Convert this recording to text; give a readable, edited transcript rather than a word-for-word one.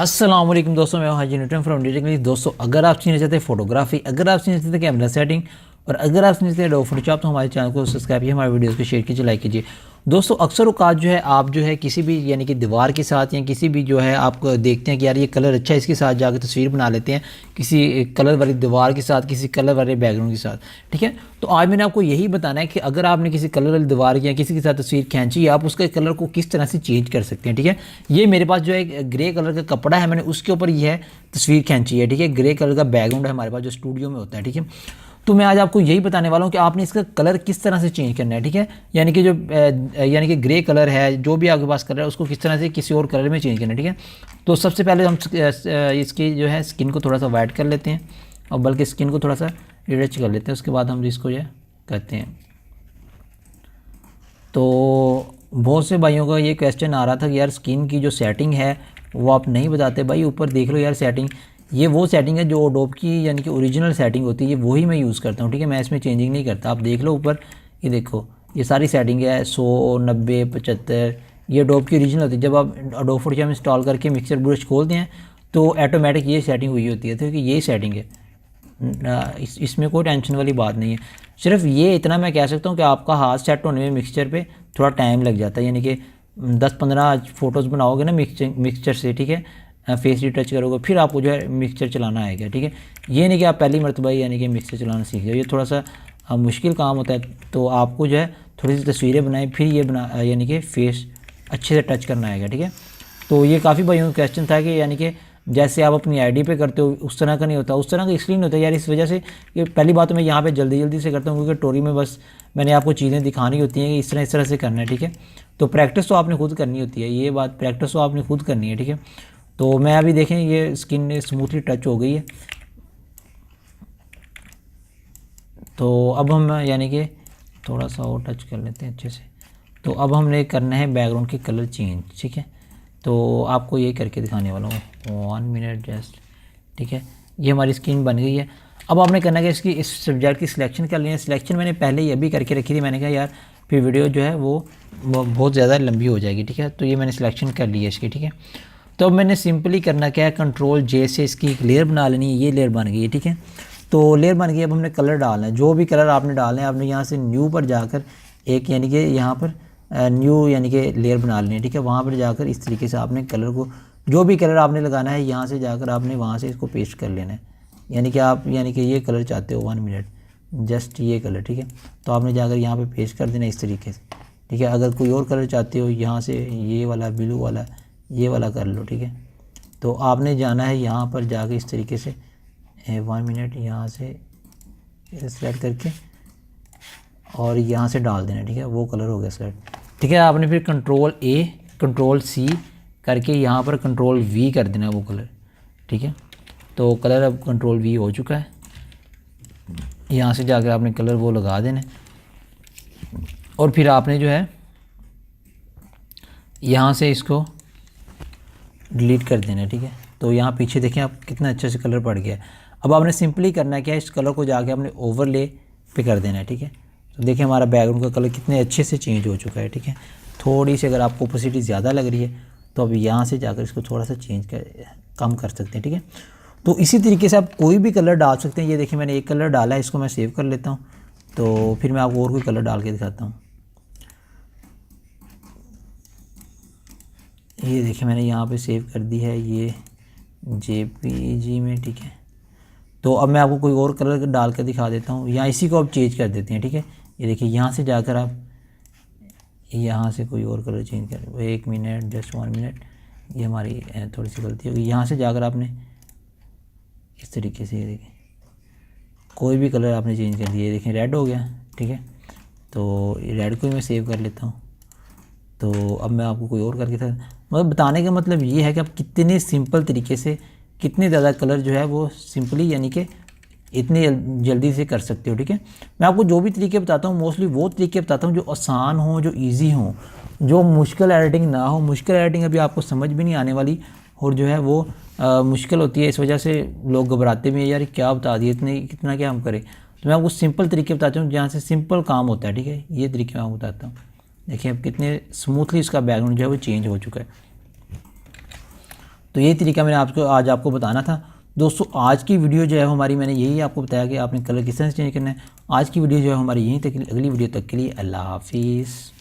अस्सलाम वालेकुम दोस्तों, मैं हाजी न्यूटन फ्रॉम डिजिटल। दोस्तों, अगर आप सीखना चाहते हैं फोटोग्राफी, अगर आप सीखना चाहते हैं कैमरा सेटिंग और अगर आप सीखना चाहते हैं फोटोशॉप, तो हमारे चैनल को सब्सक्राइब कीजिए, हमारे वीडियोस को शेयर कीजिए, लाइक कीजिए। दोस्तों, अक्सर औकात जो है आप जो है किसी भी यानी कि दीवार के साथ या किसी भी जो है आप देखते हैं कि यार ये कलर अच्छा है, इसके साथ जाकर तस्वीर बना लेते हैं किसी कलर वाली दीवार के साथ, किसी कलर वाले बैकग्राउंड के साथ। ठीक है, तो आज मैंने आपको यही बताना है कि अगर आपने किसी कलर वाली दीवार या किसी के साथ तस्वीर खींची, आप उसके कलर को किस तरह से चेंज कर सकते हैं। ठीक है, ये मेरे पास जो है ग्रे कलर का कपड़ा है, मैंने उसके ऊपर ये है तस्वीर खींची है। ठीक है, ग्रे कलर का बैकग्राउंड है हमारे पास जो स्टूडियो में होता है। ठीक है, तो मैं आज आपको यही बताने वाला हूँ कि आपने इसका कलर किस तरह से चेंज करना है। ठीक है, यानी कि जो यानी कि ग्रे कलर है, जो भी आपके पास कलर है, उसको किस तरह से किसी और कलर में चेंज करना है। ठीक है, तो सबसे पहले हम इसकी जो है स्किन को थोड़ा सा वाइट कर लेते हैं, और बल्कि स्किन को थोड़ा सा रिच कर लेते हैं। उसके बाद हम इसको जो करते हैं। तो बहुत से भाइयों का ये क्वेश्चन आ रहा था कि यार स्किन की जो सेटिंग है वो आप नहीं बताते। भाई ऊपर देख लो यार सेटिंग, ये वो सेटिंग है जो एडोब की यानी कि ओरिजिनल सेटिंग होती है, वही मैं यूज़ करता हूँ। ठीक है, मैं इसमें चेंजिंग नहीं करता। आप देख लो ऊपर, ये देखो ये सारी सेटिंग है 100, 90, 75, ये एडोब की ओरिजिनल होती है। जब आप एडोब फोटोशॉप इंस्टॉल करके मिक्सर ब्रश खोलते हैं तो ऑटोमेटिक ये सेटिंग हुई होती है। तो ये सेटिंग है, इसमें कोई टेंशन वाली बात नहीं है। सिर्फ ये इतना मैं कह सकता हूँ कि आपका हाथ सेट होने में मिक्सचर पे थोड़ा टाइम लग जाता है, यानी कि 10-15 फ़ोटोज़ बनाओगे ना मिक्सचर से। ठीक है, फेस टच करोगे, फिर आपको जो है मिक्सचर चलाना आएगा। ठीक है, ये नहीं कि आप पहली मरतबा यानी कि मिक्सचर चलाना सीख जाओ, ये थोड़ा सा मुश्किल काम होता है। तो आपको जो है थोड़ी सी तस्वीरें बनाएं, फिर ये यानी कि फेस अच्छे से टच करना आएगा। ठीक है, तो ये काफ़ी भाइयों का क्वेश्चन था कि यानी कि जैसे आप अपनी आईडी पे करते हो उस तरह का नहीं होता, उस तरह का इसलिए नहीं होता यार। इस वजह से ये पहली बात तो मैं यहाँ पे जल्दी से करता हूँ क्योंकि टोरी में बस मैंने आपको चीज़ें दिखानी होती हैं कि इस तरह से करना है। ठीक है, तो प्रैक्टिस तो आपने खुद करनी होती है, ये बात प्रैक्टिस तो आपने खुद करनी है। ठीक है, तो मैं अभी देखें ये स्किन स्मूथली टच हो गई है। तो अब हम यानी कि थोड़ा सा और टच कर लेते हैं अच्छे से। तो अब हमने करना है बैकग्राउंड के कलर चेंज। ठीक है, तो आपको ये करके दिखाने वाला हूँ 1 मिनट जस्ट। ठीक है, ये हमारी स्क्रीन बन गई है। अब आपने करना है कि इसकी इस सब्जेक्ट की सिलेक्शन कर लेनी है। सिलेक्शन मैंने पहले ही अभी करके रखी थी, मैंने कहा यार फिर वीडियो जो है वो बहुत ज़्यादा लंबी हो जाएगी। ठीक है, तो ये मैंने सिलेक्शन कर ली है इसकी। ठीक है, तो अब मैंने सिंपली करना क्या है, कंट्रोल जे से इसकी एक लेयर बना लेनी है। ये लेयर बन गई है। ठीक है, तो लेयर बन गई। अब हमने कलर डालना है, जो भी कलर आपने डालना है आपने यहाँ से न्यू पर जाकर एक यानी कि यहाँ पर न्यू यानी कि लेयर बना लेनी है। ठीक है, वहाँ पर जाकर इस तरीके से आपने कलर को, जो भी कलर आपने लगाना है यहाँ से जाकर आपने वहाँ से इसको पेस्ट कर लेना है। यानी कि आप यानी कि ये कलर चाहते हो 1 मिनट जस्ट ये कलर। ठीक है, तो आपने जाकर यहाँ पे पेस्ट कर देना इस तरीके से। ठीक है, अगर कोई और कलर चाहते हो यहाँ से ये वाला ब्लू वाला ये वाला कर लो। ठीक है, तो आपने जाना है यहाँ पर जाके इस तरीके से 1 मिनट यहाँ से सेलेक्ट करके और यहाँ से डाल देना। ठीक है, वो कलर हो गया सेलेक्ट। ठीक है, आपने फिर कंट्रोल A कंट्रोल C करके यहाँ पर कंट्रोल V कर देना वो कलर। ठीक है, तो कलर अब कंट्रोल V हो चुका है। यहाँ से जाकर आपने कलर वो लगा देना और फिर आपने जो है यहाँ से इसको डिलीट कर देना है। ठीक है, तो यहाँ पीछे देखें आप कितना अच्छे से कलर पड़ गया है। अब आपने सिंपली करना है क्या, इस कलर को जाके आपने ओवरले पे कर देना है। ठीक है, तो देखिए हमारा बैकग्राउंड का कलर कितने अच्छे से चेंज हो चुका है। ठीक है, थोड़ी सी अगर आपको ओपेसिटी ज़्यादा लग रही है तो अब यहाँ से जाकर इसको थोड़ा सा कम कर सकते हैं। ठीक है, तो इसी तरीके से आप कोई भी कलर डाल सकते हैं। ये देखिए मैंने एक कलर डाला है, इसको मैं सेव कर लेता हूँ, तो फिर मैं आपको और कोई कलर डाल के दिखाता हूँ। ये देखिए मैंने यहाँ पे सेव कर दी है ये JPG में। ठीक है, तो अब मैं आपको कोई और कलर डाल कर दिखा देता हूँ, या इसी को आप चेंज कर देते हैं। ठीक है, ये देखिए यहाँ से जाकर आप यहाँ से कोई और कलर चेंज कर 1 मिनट जस्ट 1 मिनट। ये हमारी थोड़ी सी गलती होगी। यहाँ से जाकर आपने इस तरीके से ये देखिए कोई भी कलर आपने चेंज कर दिया, देखें रेड हो गया। ठीक है, तो रेड को ही मैं सेव कर लेता हूँ। तो अब मैं आपको कोई और करके था, मतलब बताने का मतलब ये है कि आप कितने सिंपल तरीके से कितने ज़्यादा कलर जो है वो सिंपली यानी कि इतनी जल्दी से कर सकते हो। ठीक है, मैं आपको जो भी तरीके बताता हूँ मोस्टली वो तरीके बताता हूँ जो आसान हो, जो इजी हो, जो मुश्किल एडिटिंग ना हो। मुश्किल एडिटिंग अभी आपको समझ भी नहीं आने वाली और जो है वो मुश्किल होती है, इस वजह से लोग घबराते भी हैं, यार क्या बता दिए इतने कितना क्या हम करें। तो मैं आपको सिंपल तरीके बताता हूँ जहाँ से सिंपल काम होता है। ठीक है, ये तरीके मैं आपको बताता हूँ। देखिए अब कितने स्मूथली इसका बैकग्राउंड जो है वो चेंज हो चुका है। तो यही तरीका मैंने आज आपको बताना था दोस्तों। आज की वीडियो जो है हमारी, मैंने यही आपको बताया कि आपने कलर किस तरह से चेंज करना है। आज की वीडियो जो है हमारी यहीं तक, अगली वीडियो तक के लिए अल्लाह हाफिज़।